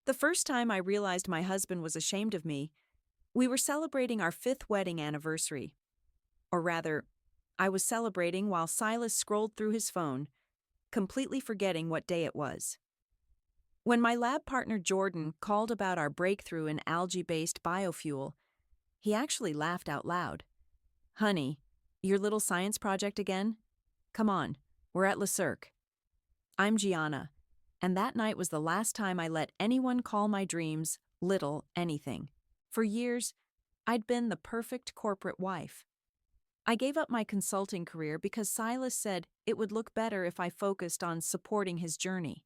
The first time I realized my husband was ashamed of me, we were celebrating our fifth wedding anniversary. Or rather, I was celebrating while Silas scrolled through his phone, completely forgetting what day it was. When my lab partner Jordan called about our breakthrough in algae-based biofuel, he actually laughed out loud. Honey, your little science project again? Come on, we're at Le Cirque. I'm Gianna, and that night was the last time I let anyone call my dreams little anything. For years, I'd been the perfect corporate wife. I gave up my consulting career because Silas said it would look better if I focused on supporting his journey.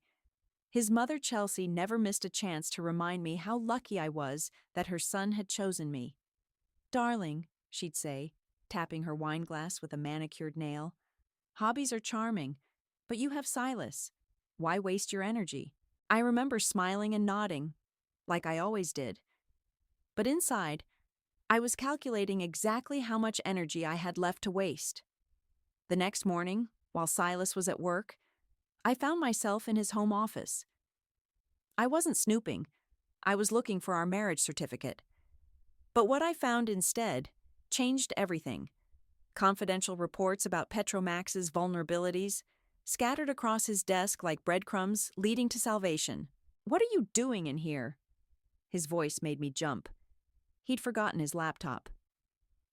His mother Chelsea never missed a chance to remind me how lucky I was that her son had chosen me. Darling, she'd say, tapping her wine glass with a manicured nail, hobbies are charming, but you have Silas. Why waste your energy? I remember smiling and nodding, like I always did. But inside, I was calculating exactly how much energy I had left to waste. The next morning, while Silas was at work, I found myself in his home office. I wasn't snooping. I was looking for our marriage certificate. But what I found instead changed everything. Confidential reports about Petromax's vulnerabilities, scattered across his desk like breadcrumbs leading to salvation. What are you doing in here? His voice made me jump. He'd forgotten his laptop.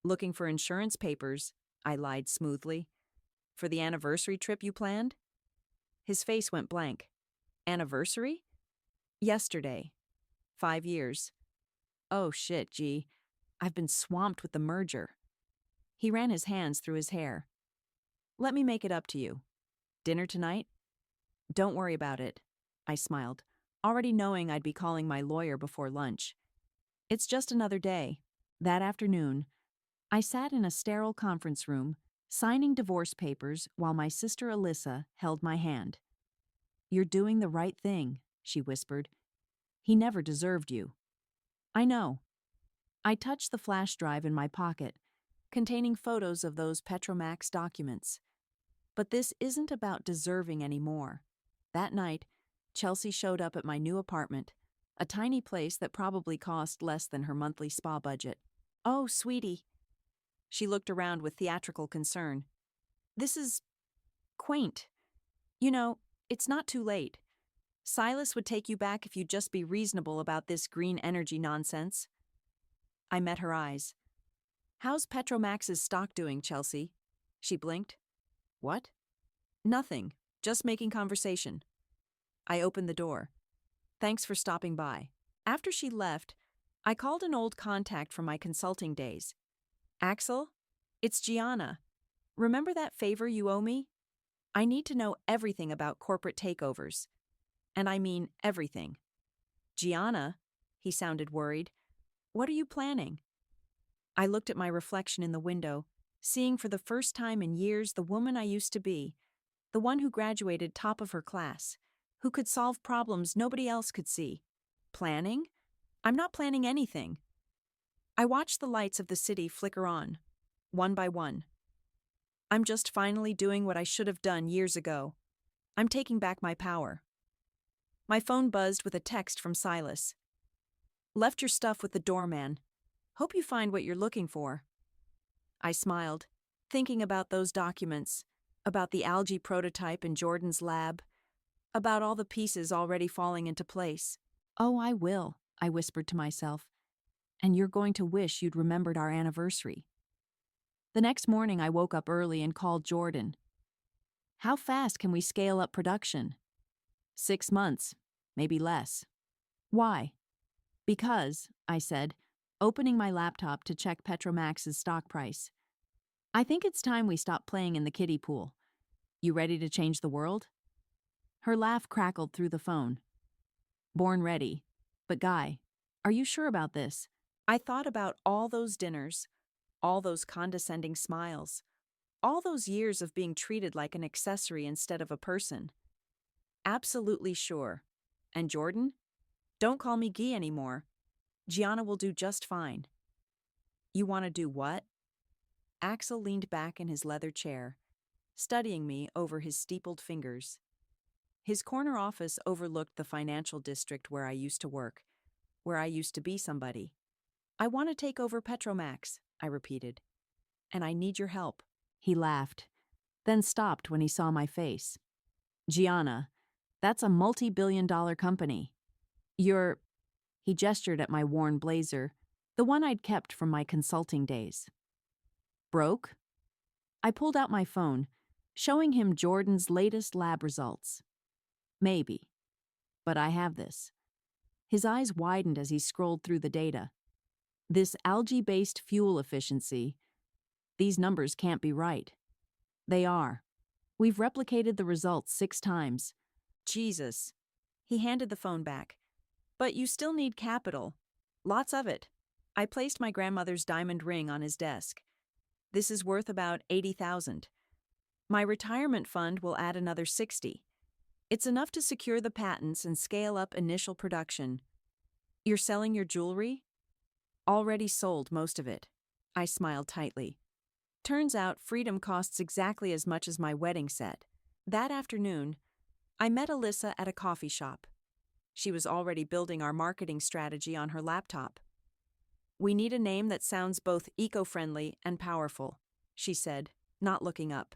Looking for insurance papers, I lied smoothly. For the anniversary trip you planned? His face went blank. Anniversary? Yesterday. 5 years. Oh shit, G. I've been swamped with the merger. He ran his hands through his hair. Let me make it up to you. Dinner tonight? Don't worry about it. I smiled, already knowing I'd be calling my lawyer before lunch. It's just another day. That afternoon, I sat in a sterile conference room, signing divorce papers while my sister Alyssa held my hand. You're doing the right thing, she whispered. He never deserved you. I know. I touched the flash drive in my pocket, containing photos of those Petromax documents. But this isn't about deserving anymore. That night, Chelsea showed up at my new apartment, a tiny place that probably cost less than her monthly spa budget. Oh, sweetie. She looked around with theatrical concern. This is quaint. You know, it's not too late. Silas would take you back if you'd just be reasonable about this green energy nonsense. I met her eyes. How's Petromax's stock doing, Chelsea? She blinked. What? Nothing. Just making conversation. I opened the door. Thanks for stopping by. After she left, I called an old contact from my consulting days. Axel, it's Gianna. Remember that favor you owe me? I need to know everything about corporate takeovers. And I mean everything. Gianna, he sounded worried. What are you planning? I looked at my reflection in the window, seeing for the first time in years the woman I used to be, the one who graduated top of her class, who could solve problems nobody else could see. Planning? I'm not planning anything. I watched the lights of the city flicker on, one by one. I'm just finally doing what I should have done years ago. I'm taking back my power. My phone buzzed with a text from Silas. Left your stuff with the doorman. Hope you find what you're looking for. I smiled, thinking about those documents, about the algae prototype in Jordan's lab, about all the pieces already falling into place. Oh, I will, I whispered to myself. And you're going to wish you'd remembered our anniversary. The next morning I woke up early and called Jordan. How fast can we scale up production? 6 months, maybe less. Why? Because, I said, opening my laptop to check Petromax's stock price. I think it's time we stop playing in the kiddie pool. You ready to change the world? Her laugh crackled through the phone. Born ready. But Guy, are you sure about this? I thought about all those dinners, all those condescending smiles, all those years of being treated like an accessory instead of a person. Absolutely sure. And Jordan? Don't call me Guy anymore. Gianna will do just fine. You want to do what? Axel leaned back in his leather chair, studying me over his steepled fingers. His corner office overlooked the financial district where I used to work, where I used to be somebody. I want to take over Petromax, I repeated. And I need your help. He laughed, then stopped when he saw my face. Gianna, that's a multi-billion-dollar company. He gestured at my worn blazer, the one I'd kept from my consulting days. Broke? I pulled out my phone, showing him Jordan's latest lab results. Maybe. But I have this. His eyes widened as he scrolled through the data. This algae-based fuel efficiency, these numbers can't be right. They are. We've replicated the results 6 times. Jesus. He handed the phone back. But you still need capital. Lots of it. I placed my grandmother's diamond ring on his desk. This is worth about $80,000. My retirement fund will add another $60,000. It's enough to secure the patents and scale up initial production. You're selling your jewelry? Already sold most of it. I smiled tightly. Turns out freedom costs exactly as much as my wedding set. That afternoon, I met Alyssa at a coffee shop. She was already building our marketing strategy on her laptop. We need a name that sounds both eco-friendly and powerful, she said, not looking up.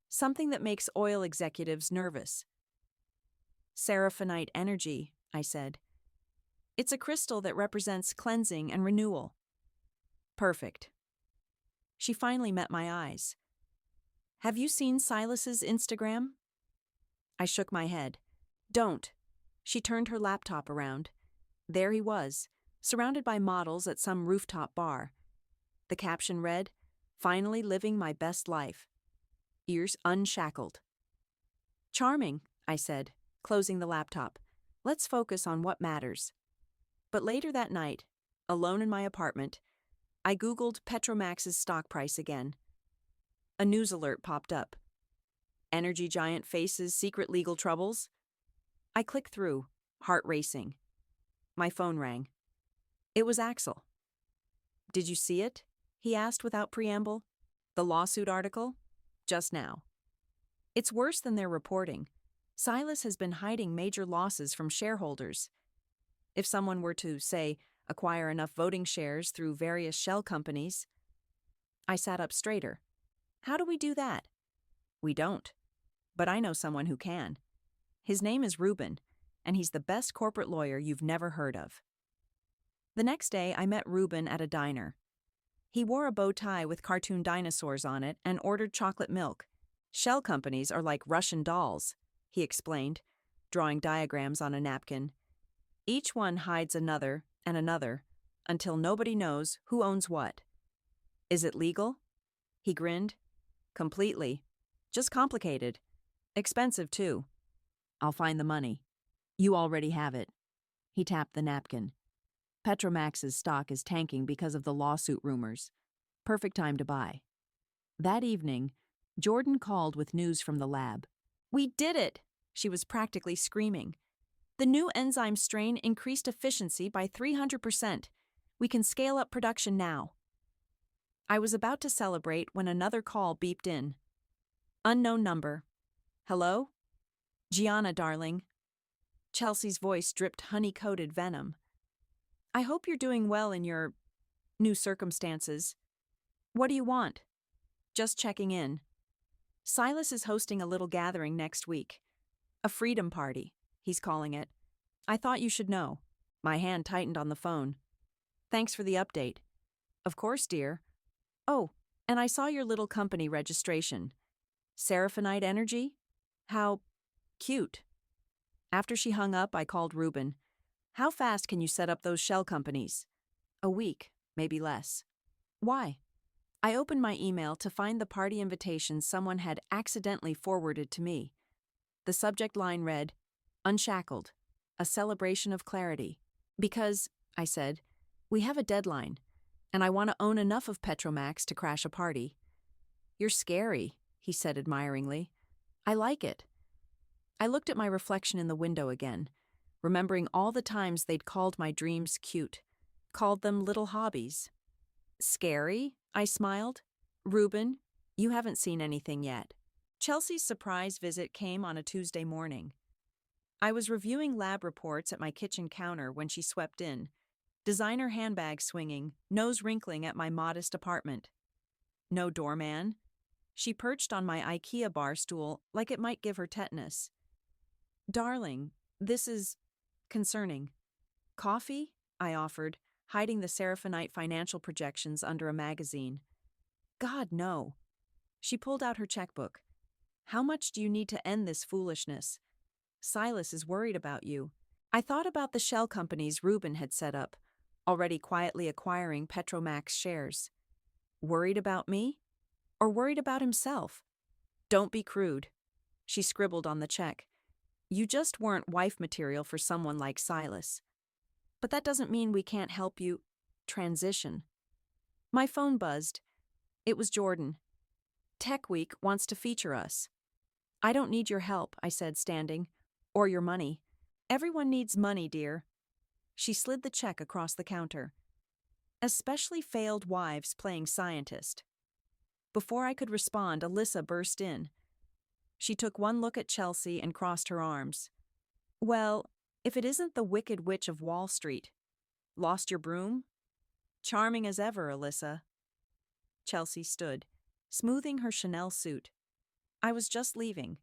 Something that makes oil executives nervous. Seraphinite Energy, I said. It's a crystal that represents cleansing and renewal. Perfect. She finally met my eyes. Have you seen Silas's Instagram? I shook my head. Don't. She turned her laptop around. There he was, surrounded by models at some rooftop bar. The caption read, "Finally living my best life. Ears unshackled." Charming, I said, closing the laptop. Let's focus on what matters. But later that night, alone in my apartment, I Googled Petromax's stock price again. A news alert popped up. Energy giant faces secret legal troubles. I clicked through, heart racing. My phone rang. It was Axel. Did you see it? He asked without preamble. The lawsuit article? Just now. It's worse than they're reporting. Silas has been hiding major losses from shareholders. If someone were to, say, acquire enough voting shares through various shell companies. I sat up straighter. How do we do that? We don't. But I know someone who can. His name is Ruben, and he's the best corporate lawyer you've never heard of. The next day, I met Ruben at a diner. He wore a bow tie with cartoon dinosaurs on it and ordered chocolate milk. Shell companies are like Russian dolls, he explained, drawing diagrams on a napkin. Each one hides another and another until nobody knows who owns what. Is it legal? He grinned. Completely. Just complicated. Expensive, too. I'll find the money. You already have it. He tapped the napkin. Petromax's stock is tanking because of the lawsuit rumors. Perfect time to buy. That evening, Jordan called with news from the lab. We did it! She was practically screaming. The new enzyme strain increased efficiency by 300%. We can scale up production now. I was about to celebrate when another call beeped in. Unknown number. Hello? Gianna, darling. Chelsea's voice dripped honey-coated venom. I hope you're doing well in your new circumstances. What do you want? Just checking in. Silas is hosting a little gathering next week. A freedom party, he's calling it. I thought you should know. My hand tightened on the phone. Thanks for the update. Of course, dear. Oh, and I saw your little company registration. Seraphinite Energy? How cute. After she hung up, I called Ruben. How fast can you set up those shell companies? A week, maybe less. Why? I opened my email to find the party invitation someone had accidentally forwarded to me. The subject line read, Unshackled, a celebration of clarity. Because, I said, we have a deadline, and I want to own enough of Petromax to crash a party. You're scary, he said admiringly. I like it. I looked at my reflection in the window again, remembering all the times they'd called my dreams cute, called them little hobbies. Scary? I smiled. Ruben, you haven't seen anything yet. Chelsea's surprise visit came on a Tuesday morning. I was reviewing lab reports at my kitchen counter when she swept in, designer handbag swinging, nose wrinkling at my modest apartment. No doorman. She perched on my IKEA bar stool like it might give her tetanus. Darling, this is concerning. Coffee? I offered, hiding the Seraphinite financial projections under a magazine. God, no. She pulled out her checkbook. How much do you need to end this foolishness? Silas is worried about you. I thought about the shell companies Reuben had set up, already quietly acquiring Petromax shares. Worried about me? Or worried about himself? Don't be crude. She scribbled on the check. You just weren't wife material for someone like Silas. But that doesn't mean we can't help you transition. My phone buzzed. It was Jordan. Tech Week wants to feature us. I don't need your help, I said, standing. Or your money. Everyone needs money, dear. She slid the check across the counter. Especially failed wives playing scientist. Before I could respond, Alyssa burst in. She took one look at Chelsea and crossed her arms. Well, if it isn't the Wicked Witch of Wall Street. Lost your broom? Charming as ever, Alyssa. Chelsea stood, smoothing her Chanel suit. I was just leaving.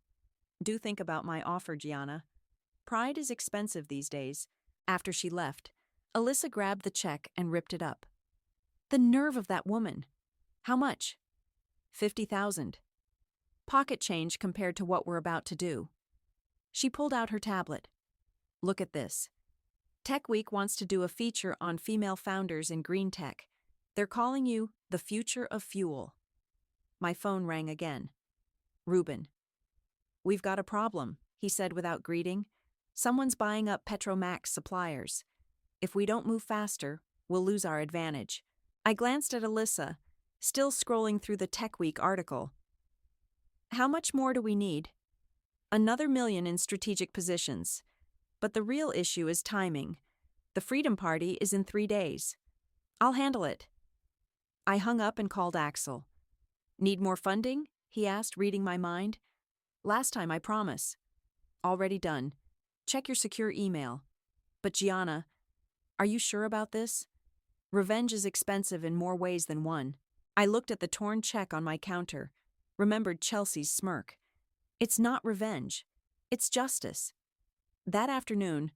Do think about my offer, Gianna. Pride is expensive these days. After she left, Alyssa grabbed the check and ripped it up. The nerve of that woman. How much? 50,000. Pocket change compared to what we're about to do. She pulled out her tablet. Look at this. Tech Week wants to do a feature on female founders in green tech. They're calling you the future of fuel. My phone rang again. Reuben. We've got a problem, he said without greeting. Someone's buying up Petromax suppliers. If we don't move faster, we'll lose our advantage. I glanced at Alyssa, still scrolling through the Tech Week article. How much more do we need? Another 1 million in strategic positions. But the real issue is timing. The Freedom Party is in 3 days. I'll handle it. I hung up and called Axel. Need more funding? He asked, reading my mind. Last time, I promise. Already done. Check your secure email. But Gianna, are you sure about this? Revenge is expensive in more ways than one. I looked at the torn check on my counter, remembered Chelsea's smirk. It's not revenge. It's justice. That afternoon,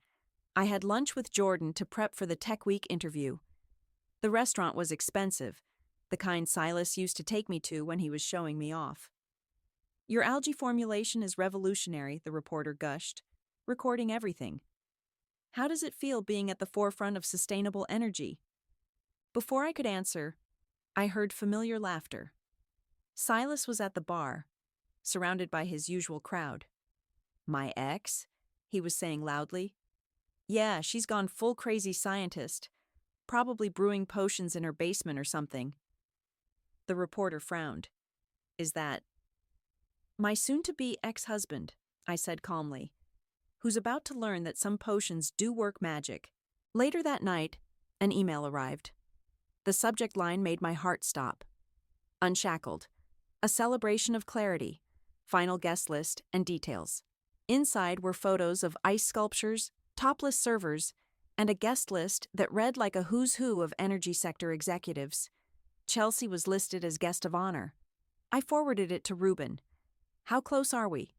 I had lunch with Jordan to prep for the Tech Week interview. The restaurant was expensive, the kind Silas used to take me to when he was showing me off. Your algae formulation is revolutionary, the reporter gushed, recording everything. How does it feel being at the forefront of sustainable energy? Before I could answer, I heard familiar laughter. Silas was at the bar, surrounded by his usual crowd. My ex? He was saying loudly. Yeah, she's gone full crazy scientist, probably brewing potions in her basement or something. The reporter frowned. Is that my soon-to-be ex-husband, I said calmly, who's about to learn that some potions do work magic. Later that night, an email arrived. The subject line made my heart stop. Unshackled. A celebration of clarity. Final guest list and details. Inside were photos of ice sculptures, topless servers, and a guest list that read like a who's who of energy sector executives. Chelsea was listed as guest of honor. I forwarded it to Reuben. How close are we?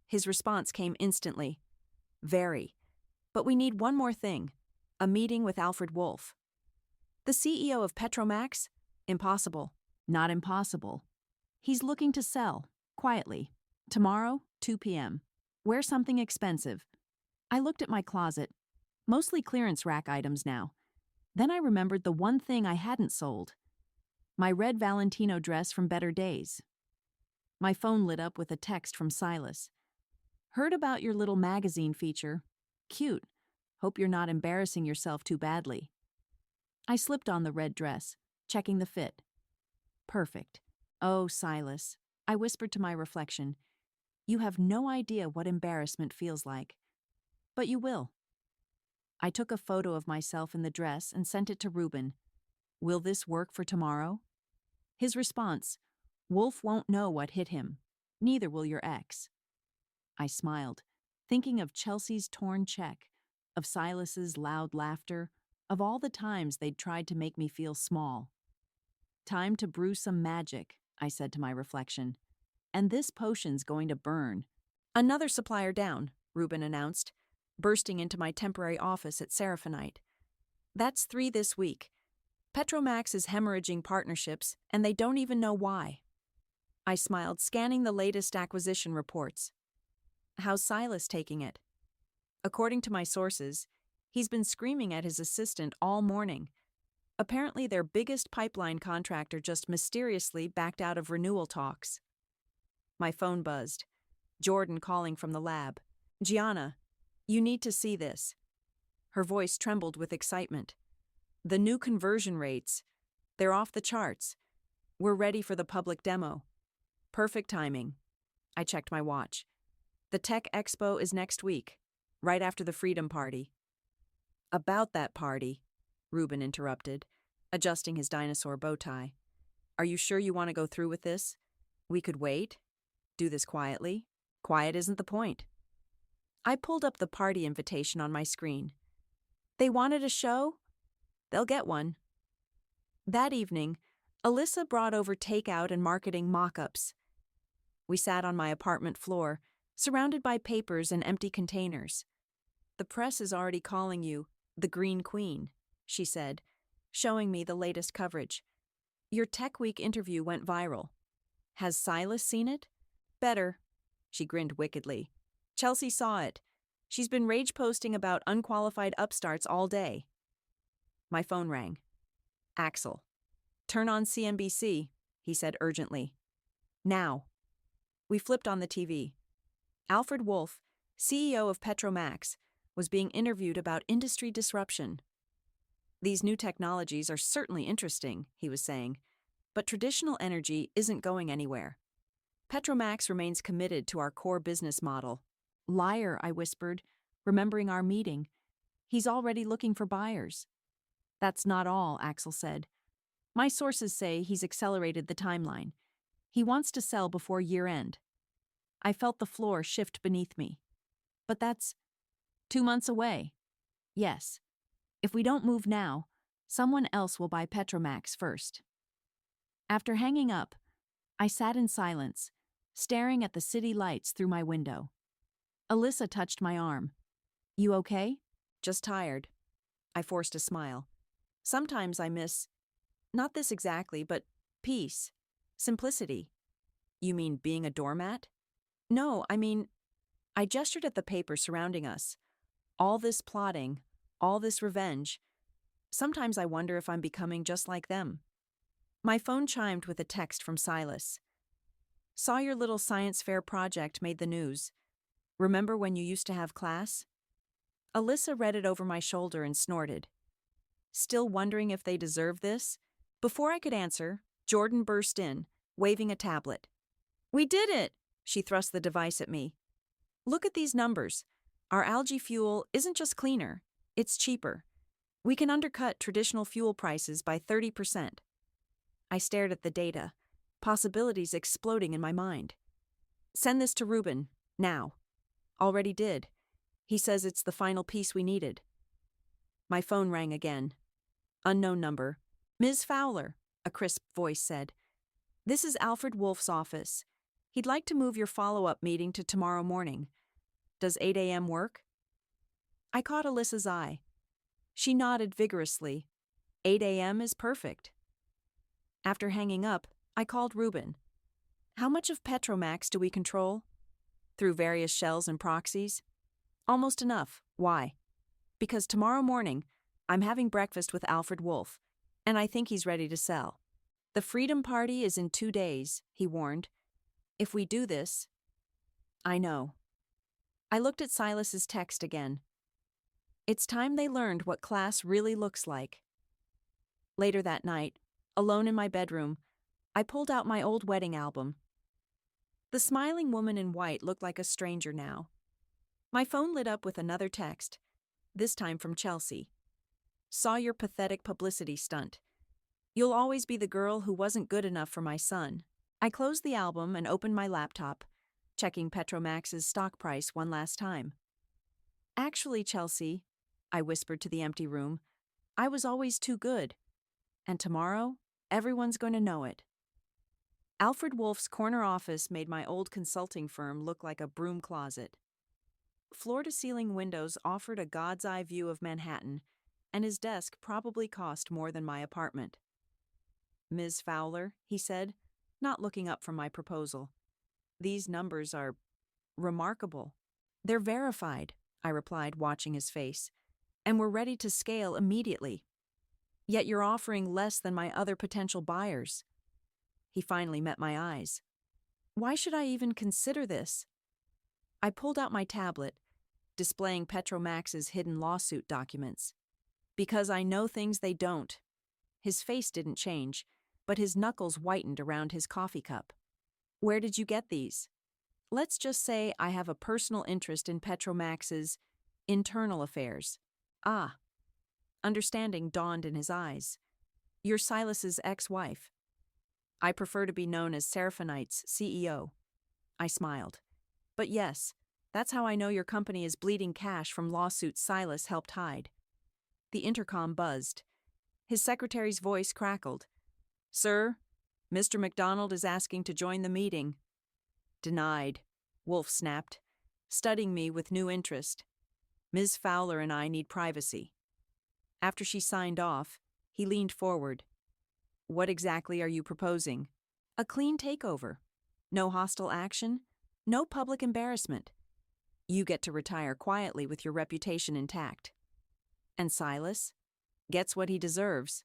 His response came instantly. Very. But we need one more thing. A meeting with Alfred Wolf. The CEO of Petromax? Impossible. Not impossible. He's looking to sell, quietly. Tomorrow, 2 p.m. Wear something expensive. I looked at my closet. Mostly clearance rack items now. Then I remembered the one thing I hadn't sold. My red Valentino dress from Better Days. My phone lit up with a text from Silas. Heard about your little magazine feature. Cute. Hope you're not embarrassing yourself too badly. I slipped on the red dress, checking the fit. Perfect. Oh, Silas, I whispered to my reflection. You have no idea what embarrassment feels like. But you will. I took a photo of myself in the dress and sent it to Reuben. Will this work for tomorrow? His response, Wolf won't know what hit him. Neither will your ex. I smiled. thinking of Chelsea's torn check, of Silas's loud laughter, of all the times they'd tried to make me feel small. Time to brew some magic, I said to my reflection. And this potion's going to burn. Another supplier down, Reuben announced, bursting into my temporary office at Seraphinite. That's 3 this week. Petromax is hemorrhaging partnerships, and they don't even know why. I smiled, scanning the latest acquisition reports. How's Silas taking it? According to my sources, he's been screaming at his assistant all morning. Apparently their biggest pipeline contractor just mysteriously backed out of renewal talks. My phone buzzed. Jordan calling from the lab. Gianna, you need to see this. Her voice trembled with excitement. The new conversion rates, they're off the charts. We're ready for the public demo. Perfect timing. I checked my watch. The Tech Expo is next week, right after the Freedom Party. About that party, Reuben interrupted, adjusting his dinosaur bow tie. Are you sure you want to go through with this? We could wait. Do this quietly. Quiet isn't the point. I pulled up the party invitation on my screen. They wanted a show? They'll get one. That evening, Alyssa brought over takeout and marketing mock-ups. We sat on my apartment floor, surrounded by papers and empty containers. The press is already calling you the Green Queen, she said, showing me the latest coverage. Your Tech Week interview went viral. Has Silas seen it? Better. She grinned wickedly. Chelsea saw it. She's been rage posting about unqualified upstarts all day. My phone rang. Axel. Turn on CNBC, he said urgently. Now. We flipped on the TV. Alfred Wolf, CEO of Petromax, was being interviewed about industry disruption. These new technologies are certainly interesting, he was saying, but traditional energy isn't going anywhere. Petromax remains committed to our core business model. Liar, I whispered, remembering our meeting. He's already looking for buyers. That's not all, Axel said. My sources say he's accelerated the timeline. He wants to sell before year-end. I felt the floor shift beneath me. But that's 2 months away. Yes. If we don't move now, someone else will buy Petromax first. After hanging up, I sat in silence, staring at the city lights through my window. Alyssa touched my arm. You okay? Just tired. I forced a smile. Sometimes I miss, not this exactly, but peace, simplicity. You mean being a doormat? No, I gestured at the paper surrounding us. All this plotting, all this revenge. Sometimes I wonder if I'm becoming just like them. My phone chimed with a text from Silas. Saw your little science fair project made the news. Remember when you used to have class? Alyssa read it over my shoulder and snorted. Still wondering if they deserve this? Before I could answer, Jordan burst in, waving a tablet. We did it! She thrust the device at me. Look at these numbers. Our algae fuel isn't just cleaner, it's cheaper. We can undercut traditional fuel prices by 30%. I stared at the data, possibilities exploding in my mind. Send this to Reuben, now. Already did. He says it's the final piece we needed. My phone rang again. Unknown number. Ms. Fowler, a crisp voice said. This is Alfred Wolf's office. He'd like to move your follow-up meeting to tomorrow morning. Does 8 a.m. work? I caught Alyssa's eye. She nodded vigorously. 8 a.m. is perfect. After hanging up, I called Reuben. How much of Petromax do we control? Through various shells and proxies? Almost enough. Why? Because tomorrow morning, I'm having breakfast with Alfred Wolf, and I think he's ready to sell. The Freedom Party is in 2 days, he warned. If we do this... I know. I looked at Silas's text again. It's time they learned what class really looks like. Later that night, alone in my bedroom, I pulled out my old wedding album. The smiling woman in white looked like a stranger now. My phone lit up with another text, this time from Chelsea. Saw your pathetic publicity stunt. You'll always be the girl who wasn't good enough for my son. I closed the album and opened my laptop, checking Petromax's stock price one last time. Actually, Chelsea, I whispered to the empty room, I was always too good. And tomorrow, everyone's going to know it. Alfred Wolf's corner office made my old consulting firm look like a broom closet. Floor-to-ceiling windows offered a god's-eye view of Manhattan, and his desk probably cost more than my apartment. Ms. Fowler, he said, not looking up from my proposal. These numbers are remarkable. They're verified, I replied, watching his face, and we're ready to scale immediately. Yet you're offering less than my other potential buyers. He finally met my eyes. Why should I even consider this? I pulled out my tablet, displaying Petromax's hidden lawsuit documents. Because I know things they don't. His face didn't change, but his knuckles whitened around his coffee cup. Where did you get these? Let's just say I have a personal interest in Petromax's internal affairs. Ah. Understanding dawned in his eyes. You're Silas's ex-wife. I prefer to be known as Seraphinite's CEO. I smiled. But yes, that's how I know your company is bleeding cash from lawsuits Silas helped hide. The intercom buzzed. His secretary's voice crackled. Sir, Mr. McDonald is asking to join the meeting. Denied, Wolf snapped, studying me with new interest. Ms. Fowler and I need privacy. After she signed off, he leaned forward. What exactly are you proposing? A clean takeover. No hostile action, no public embarrassment. You get to retire quietly with your reputation intact. And Silas gets what he deserves.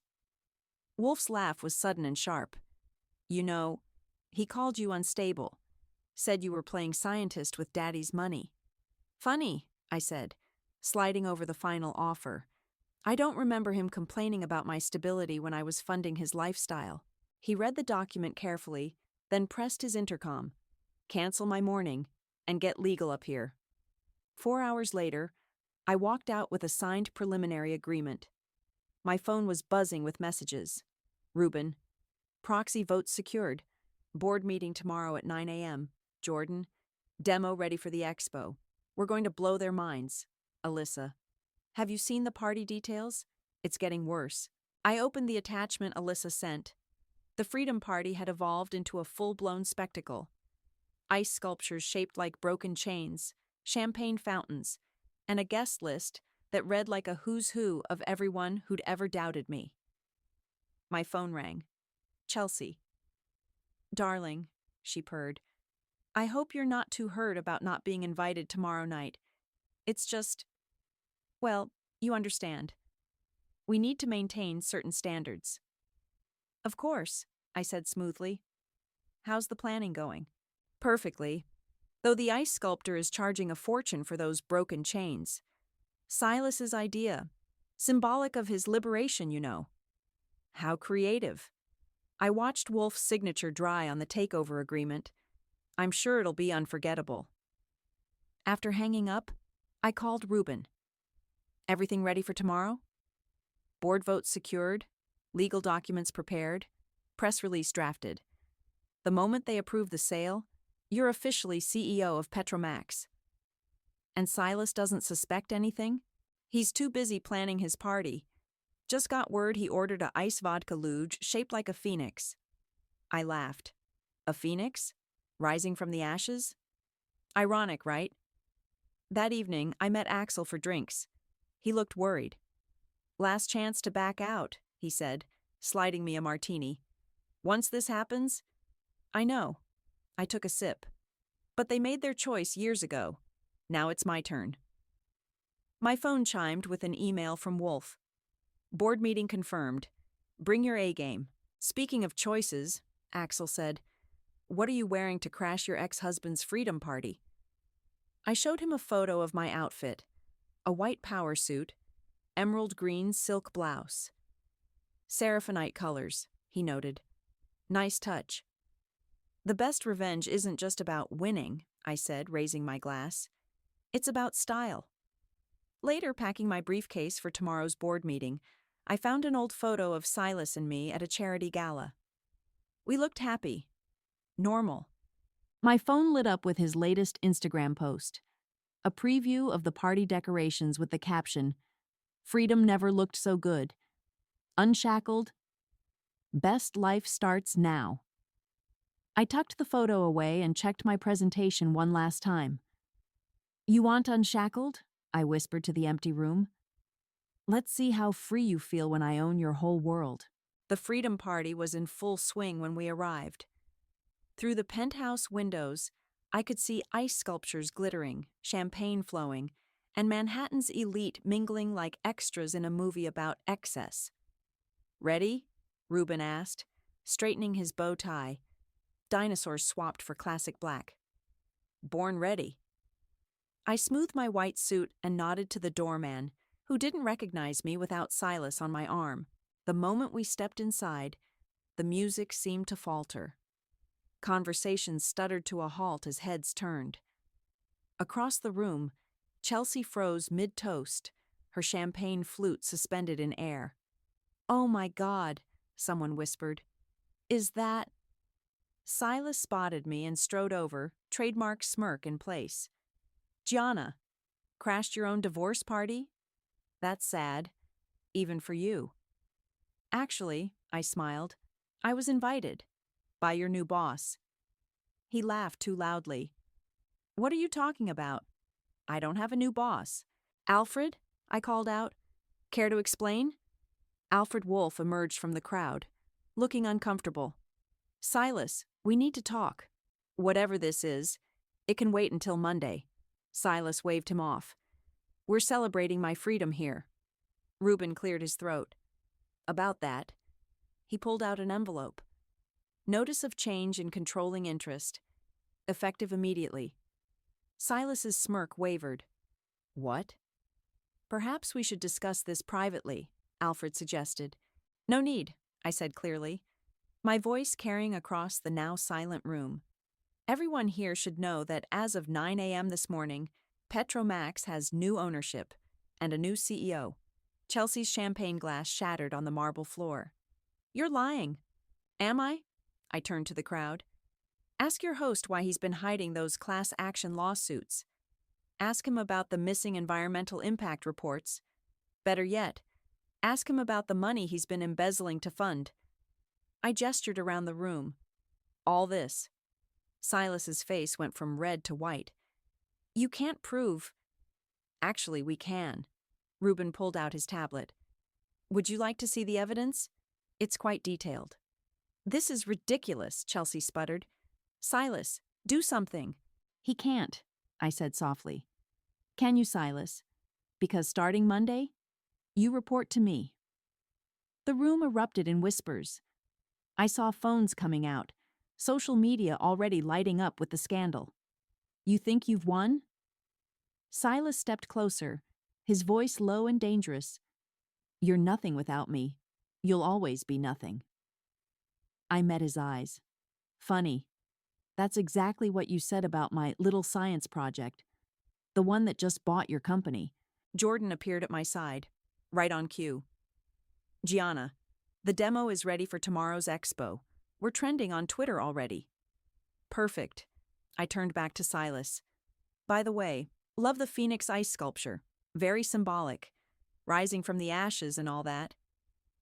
Wolf's laugh was sudden and sharp. You know, he called you unstable, said you were playing scientist with Daddy's money. Funny, I said, sliding over the final offer. I don't remember him complaining about my stability when I was funding his lifestyle. He read the document carefully, then pressed his intercom. Cancel my morning and get legal up here. 4 hours later, I walked out with a signed preliminary agreement. My phone was buzzing with messages. Ruben. Proxy votes secured. Board meeting tomorrow at 9 a.m. Jordan. Demo ready for the expo. We're going to blow their minds. Alyssa. Have you seen the party details? It's getting worse. I opened the attachment Alyssa sent. The Freedom Party had evolved into a full-blown spectacle. Ice sculptures shaped like broken chains, champagne fountains, and a guest list that read like a who's who of everyone who'd ever doubted me. My phone rang. Chelsea. Darling, she purred. I hope you're not too hurt about not being invited tomorrow night. It's just, well, you understand. We need to maintain certain standards. Of course, I said smoothly. How's the planning going? Perfectly, though the ice sculptor is charging a fortune for those broken chains. Silas's idea, symbolic of his liberation, you know. How creative. I watched Wolf's signature dry on the takeover agreement. I'm sure it'll be unforgettable. After hanging up, I called Ruben. Everything ready for tomorrow? Board votes secured, legal documents prepared, press release drafted. The moment they approve the sale, you're officially CEO of Petromax. And Silas doesn't suspect anything? He's too busy planning his party. Just got word he ordered a ice vodka luge shaped like a phoenix. I laughed. A phoenix? Rising from the ashes? Ironic, right? That evening, I met Axel for drinks. He looked worried. Last chance to back out, he said, sliding me a martini. Once this happens? I know. I took a sip. But they made their choice years ago. Now it's my turn. My phone chimed with an email from Wolf. Board meeting confirmed. Bring your A game. Speaking of choices, Axel said, what are you wearing to crash your ex-husband's freedom party? I showed him a photo of my outfit. A white power suit, emerald green silk blouse. Seraphinite colors, he noted. Nice touch. The best revenge isn't just about winning, I said, raising my glass. It's about style. Later, packing my briefcase for tomorrow's board meeting, I found an old photo of Silas and me at a charity gala. We looked happy. Normal. My phone lit up with his latest Instagram post. A preview of the party decorations with the caption, "Freedom never looked so good. Unshackled. Best life starts now." I tucked the photo away and checked my presentation one last time. "You want unshackled?" I whispered to the empty room. "Let's see how free you feel when I own your whole world." The Freedom Party was in full swing when we arrived. Through the penthouse windows, I could see ice sculptures glittering, champagne flowing, and Manhattan's elite mingling like extras in a movie about excess. "Ready?" Reuben asked, straightening his bow tie. Dinosaurs swapped for classic black. "Born ready." I smoothed my white suit and nodded to the doorman, who didn't recognize me without Silas on my arm. The moment we stepped inside, the music seemed to falter. Conversations stuttered to a halt as heads turned. Across the room, Chelsea froze mid-toast, her champagne flute suspended in air. "Oh my God," someone whispered. "Is that—" Silas spotted me and strode over, trademark smirk in place. "Gianna, crashed your own divorce party? That's sad, even for you." "Actually," I smiled, "I was invited. By your new boss." He laughed too loudly. "What are you talking about? I don't have a new boss." "Alfred?" I called out. "Care to explain?" Alfred Wolf emerged from the crowd, looking uncomfortable. "Silas, we need to talk. Whatever this is, it can wait until Monday." Silas waved him off. "We're celebrating my freedom here." Reuben cleared his throat. "About that." He pulled out an envelope. "Notice of change in controlling interest. Effective immediately." Silas's smirk wavered. "What?" "Perhaps we should discuss this privately," Alfred suggested. "No need," I said clearly, my voice carrying across the now silent room. "Everyone here should know that as of 9 a.m. this morning, Petromax has new ownership and a new CEO." Chelsea's champagne glass shattered on the marble floor. "You're lying." "Am I?" I turned to the crowd. "Ask your host why he's been hiding those class action lawsuits. Ask him about the missing environmental impact reports. Better yet, ask him about the money he's been embezzling to fund." I gestured around the room. "All this." Silas's face went from red to white. "You can't prove—" "Actually, we can." Reuben pulled out his tablet. "Would you like to see the evidence? It's quite detailed." "This is ridiculous," Chelsea sputtered. "Silas, do something." "He can't," I said softly. "Can you, Silas? Because starting Monday, you report to me." The room erupted in whispers. I saw phones coming out, social media already lighting up with the scandal. "You think you've won?" Silas stepped closer, his voice low and dangerous. "You're nothing without me. You'll always be nothing." I met his eyes. "Funny. That's exactly what you said about my little science project. The one that just bought your company." Jordan appeared at my side, right on cue. "Gianna, the demo is ready for tomorrow's expo. We're trending on Twitter already." "Perfect." I turned back to Silas. "By the way, love the Phoenix ice sculpture. Very symbolic. Rising from the ashes and all that."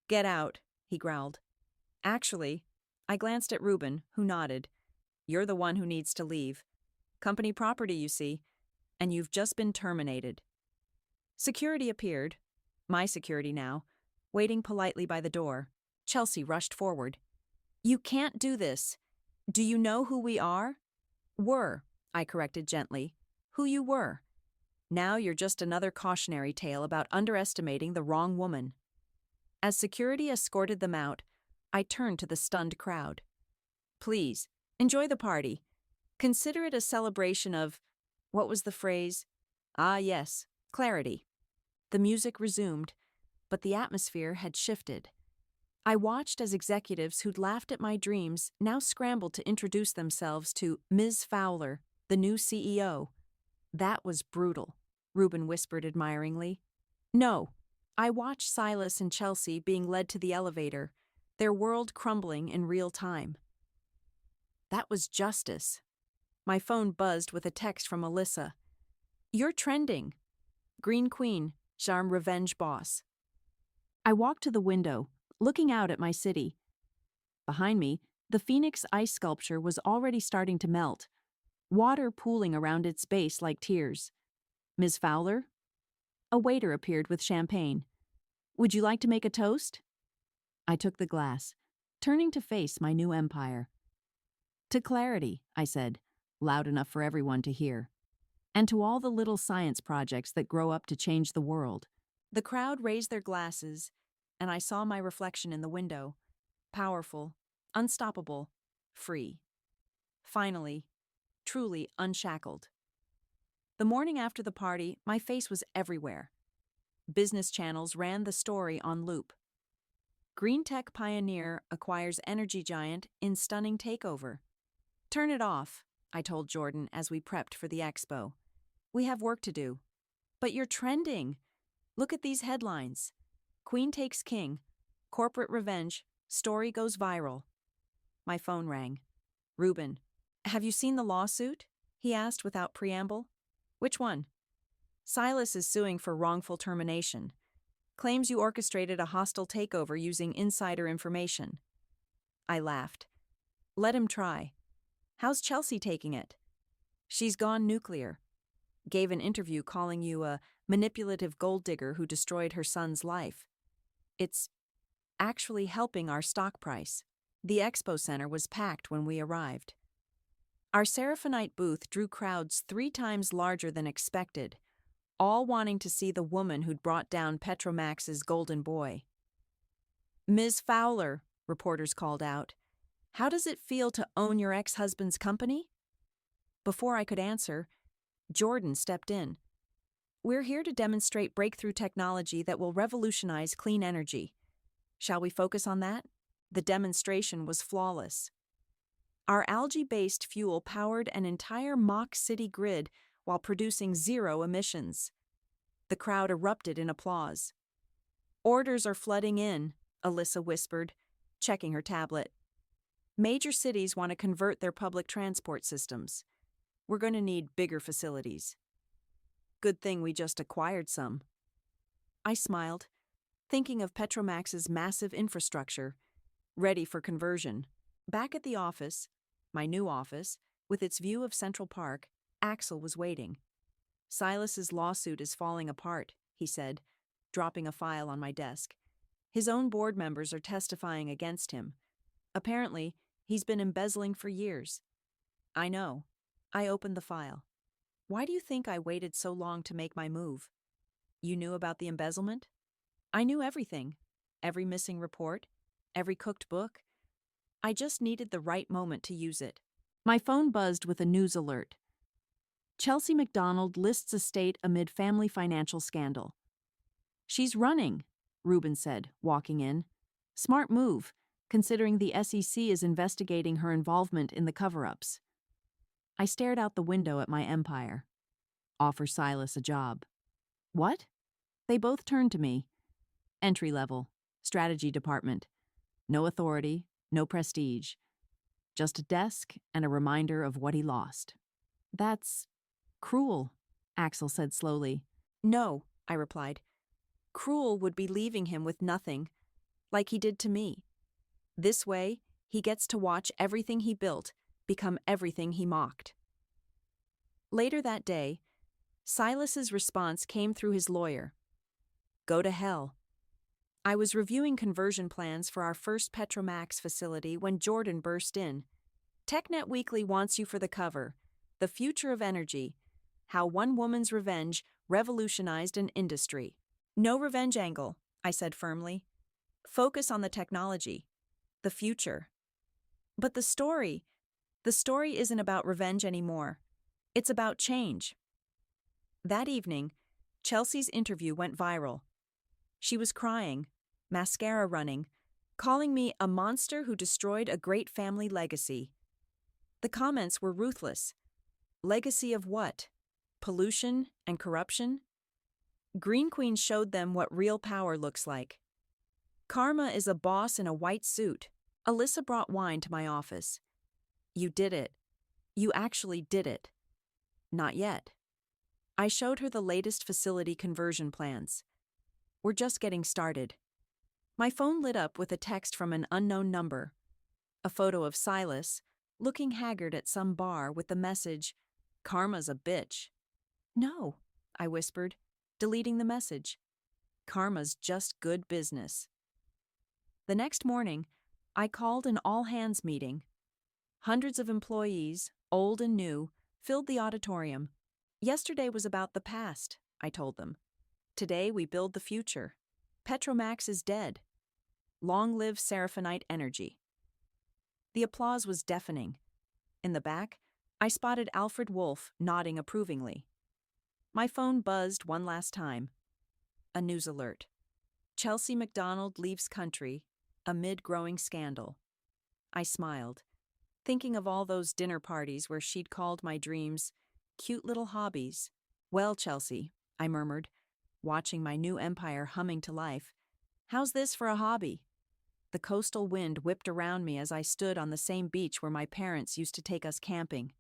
"Get out," he growled. "Actually," I glanced at Reuben, who nodded. "You're the one who needs to leave. Company property, you see, and you've just been terminated." Security appeared, my security now, waiting politely by the door. Chelsea rushed forward. "You can't do this. Do you know who we are?" "Were," I corrected gently. "Who you were. Now you're just another cautionary tale about underestimating the wrong woman." As security escorted them out, I turned to the stunned crowd. "Please, enjoy the party. Consider it a celebration of—" what was the phrase? Ah, yes, clarity. The music resumed, but the atmosphere had shifted. I watched as executives who'd laughed at my dreams now scrambled to introduce themselves to Ms. Fowler, the new CEO. "That was brutal," Reuben whispered admiringly. "No." I watched Silas and Chelsea being led to the elevator, their world crumbling in real time. "That was justice." My phone buzzed with a text from Alyssa. You're trending. Green Queen, Charm Revenge Boss. I walked to the window, looking out at my city. Behind me, the Phoenix ice sculpture was already starting to melt, water pooling around its base like tears. Ms. Fowler? A waiter appeared with champagne. Would you like to make a toast? I took the glass, turning to face my new empire. To clarity, I said, loud enough for everyone to hear. And to all the little science projects that grow up to change the world. The crowd raised their glasses, and I saw my reflection in the window. Powerful, unstoppable, free. Finally, truly unshackled. The morning after the party, my face was everywhere. Business channels ran the story on loop. Green tech pioneer acquires energy giant in stunning takeover. Turn it off, I told Jordan as we prepped for the expo. We have work to do. But you're trending. Look at these headlines. Queen takes king. Corporate revenge. Story goes viral. My phone rang. Ruben, have you seen the lawsuit? He asked without preamble. Which one? Silas is suing for wrongful termination. Claims you orchestrated a hostile takeover using insider information. I laughed. Let him try. How's Chelsea taking it? She's gone nuclear. Gave an interview calling you a manipulative gold digger who destroyed her son's life. It's actually helping our stock price. The expo center was packed when we arrived. Our Seraphonite booth drew crowds 3 times larger than expected, all wanting to see the woman who'd brought down Petromax's golden boy. Ms. Fowler, reporters called out, how does it feel to own your ex-husband's company? Before I could answer, Jordan stepped in. We're here to demonstrate breakthrough technology that will revolutionize clean energy. Shall we focus on that? The demonstration was flawless. Our algae-based fuel powered an entire mock city grid while producing 0 emissions. The crowd erupted in applause. Orders are flooding in, Alyssa whispered, checking her tablet. Major cities want to convert their public transport systems. We're going to need bigger facilities. Good thing we just acquired some. I smiled, thinking of Petromax's massive infrastructure, ready for conversion. Back at the office, my new office, with its view of Central Park, Axel was waiting. Silas's lawsuit is falling apart, he said, dropping a file on my desk. His own board members are testifying against him. Apparently, he's been embezzling for years. I know. I opened the file. Why do you think I waited so long to make my move? You knew about the embezzlement? I knew everything. Every missing report, every cooked book. I just needed the right moment to use it. My phone buzzed with a news alert. Chelsea McDonald lists estate amid family financial scandal. She's running, Ruben said, walking in. Smart move, considering the SEC is investigating her involvement in the cover-ups. I stared out the window at my empire. Offer Silas a job. What? They both turned to me. Entry level, strategy department. No authority, no prestige. Just a desk and a reminder of what he lost. That's cruel, Axel said slowly. No, I replied. Cruel would be leaving him with nothing, like he did to me. This way, he gets to watch everything he built become everything he mocked. Later that day, Silas's response came through his lawyer. Go to hell. I was reviewing conversion plans for our first Petromax facility when Jordan burst in. TechNet Weekly wants you for the cover. The future of energy. How one woman's revenge revolutionized an industry. No revenge angle, I said firmly. Focus on the technology. The future. But the story isn't about revenge anymore. It's about change. That evening, Chelsea's interview went viral. She was crying, mascara running, calling me a monster who destroyed a great family legacy. The comments were ruthless. Legacy of what? Pollution and corruption? Green Queen showed them what real power looks like. Karma is a boss in a white suit. Alyssa brought wine to my office. You did it. You actually did it. Not yet. I showed her the latest facility conversion plans. We're just getting started. My phone lit up with a text from an unknown number, a photo of Silas, looking haggard at some bar with the message, "Karma's a bitch." "No," I whispered, deleting the message. "Karma's just good business." The next morning, I called an all-hands meeting. Hundreds of employees, old and new, filled the auditorium. "Yesterday was about the past," I told them. "Today we build the future. Petromax is dead. Long live Seraphinite Energy." The applause was deafening. In the back, I spotted Alfred Wolf nodding approvingly. My phone buzzed one last time. A news alert. Chelsea MacDonald leaves country amid growing scandal. I smiled, thinking of all those dinner parties where she'd called my dreams cute little hobbies. "Well, Chelsea," I murmured, watching my new empire humming to life, "how's this for a hobby?" The coastal wind whipped around me as I stood on the same beach where my parents used to take us camping.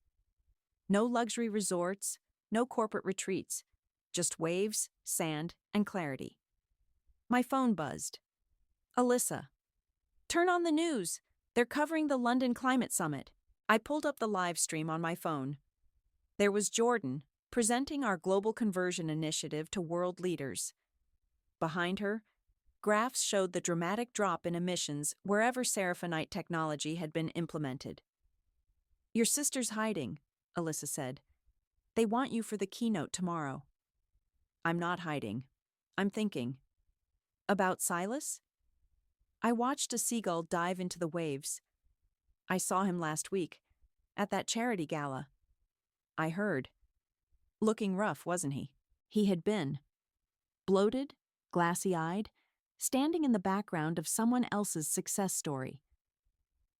No luxury resorts, no corporate retreats, just waves, sand, and clarity. My phone buzzed. "Alyssa, turn on the news. They're covering the London Climate Summit." I pulled up the live stream on my phone. There was Jordan, presenting our global conversion initiative to world leaders. Behind her, graphs showed the dramatic drop in emissions wherever Seraphinite technology had been implemented. "Your sister's hiding," Alyssa said. "They want you for the keynote tomorrow." "I'm not hiding. I'm thinking." "About Silas?" I watched a seagull dive into the waves. "I saw him last week, at that charity gala." "I heard. Looking rough, wasn't he?" He had been. Bloated, glassy-eyed, standing in the background of someone else's success story.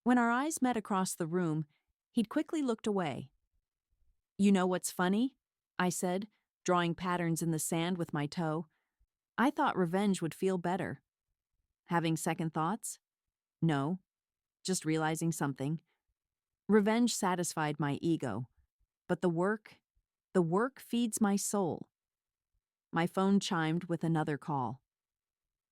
When our eyes met across the room, he'd quickly looked away. "You know what's funny?" I said, drawing patterns in the sand with my toe. "I thought revenge would feel better." "Having second thoughts?" "No, just realizing something. Revenge satisfied my ego, but the work feeds my soul." My phone chimed with another call.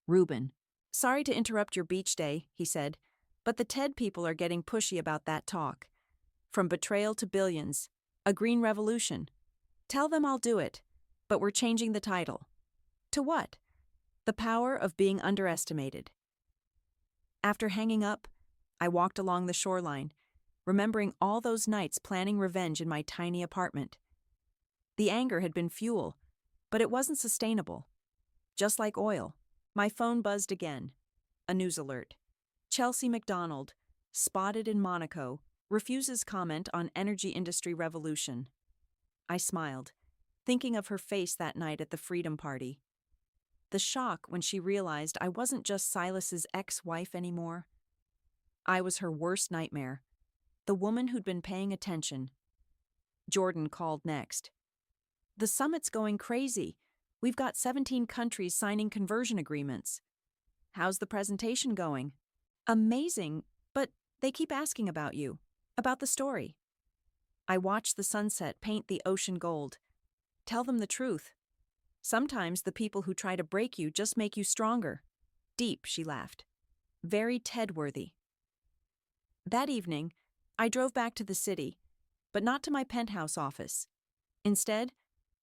"Ruben." "Sorry to interrupt your beach day," he said, "but the TED people are getting pushy about that talk. From betrayal to billions, a green revolution. Tell them I'll do it, but we're changing the title." "To what?" "The power of being underestimated." After hanging up, I walked along the shoreline, remembering all those nights planning revenge in my tiny apartment. The anger had been fuel, but it wasn't sustainable. Just like oil. My phone buzzed again. A news alert. Chelsea MacDonald, spotted in Monaco, refuses comment on energy industry revolution. I smiled, thinking of her face that night at the Freedom Party. The shock when she realized I wasn't just Silas's ex-wife anymore. I was her worst nightmare, the woman who'd been paying attention. Jordan called next. "The summit's going crazy. We've got 17 countries signing conversion agreements." "How's the presentation going?" "Amazing, but they keep asking about you, about the story." I watched the sunset paint the ocean gold. "Tell them the truth. Sometimes the people who try to break you just make you stronger." "Deep," she laughed. "Very TED-worthy." That evening, I drove back to the city, but not to my penthouse office. Instead,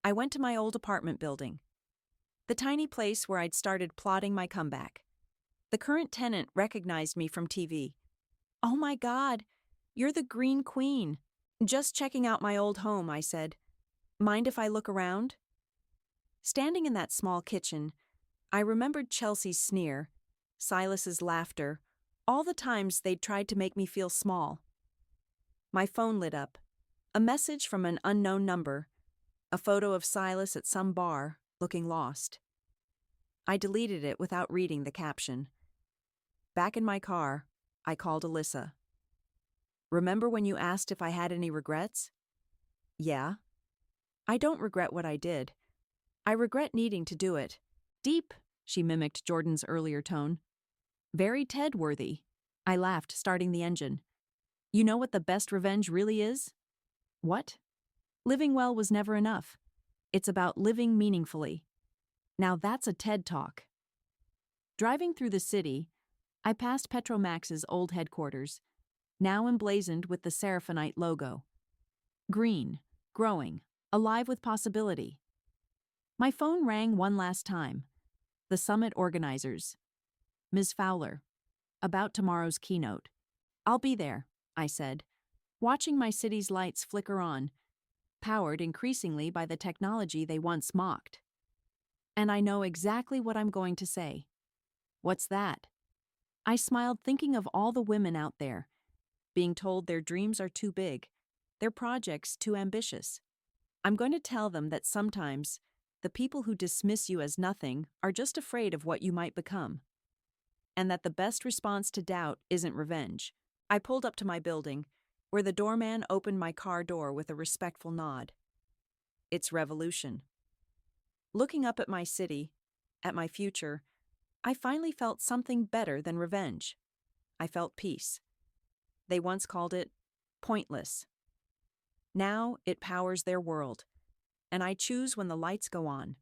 I went to my old apartment building. The tiny place where I'd started plotting my comeback. The current tenant recognized me from TV. "Oh my God, you're the Green Queen." "Just checking out my old home," I said. "Mind if I look around?" Standing in that small kitchen, I remembered Chelsea's sneer, Silas's laughter, all the times they'd tried to make me feel small. My phone lit up. A message from an unknown number. A photo of Silas at some bar, looking lost. I deleted it without reading the caption. Back in my car, I called Alyssa. "Remember when you asked if I had any regrets?" "Yeah." "I don't regret what I did. I regret needing to do it." "Deep," she mimicked Jordan's earlier tone. "Very TED-worthy." I laughed, starting the engine. "You know what the best revenge really is?" "What?" "Living well was never enough. It's about living meaningfully. Now that's a TED Talk. Driving through the city, I passed Petromax's old headquarters, now emblazoned with the Seraphinite logo. Green, growing, alive with possibility. My phone rang one last time. The summit organizers. Ms. Fowler. About tomorrow's keynote. I'll be there, I said, watching my city's lights flicker on, powered increasingly by the technology they once mocked. And I know exactly what I'm going to say. What's that? I smiled, thinking of all the women out there, being told their dreams are too big, their projects too ambitious. I'm going to tell them that sometimes the people who dismiss you as nothing are just afraid of what you might become, and that the best response to doubt isn't revenge. I pulled up to my building, where the doorman opened my car door with a respectful nod. It's revolution. Looking up at my city, at my future, I finally felt something better than revenge. I felt peace. They once called it pointless. Now it powers their world, and I choose when the lights go on.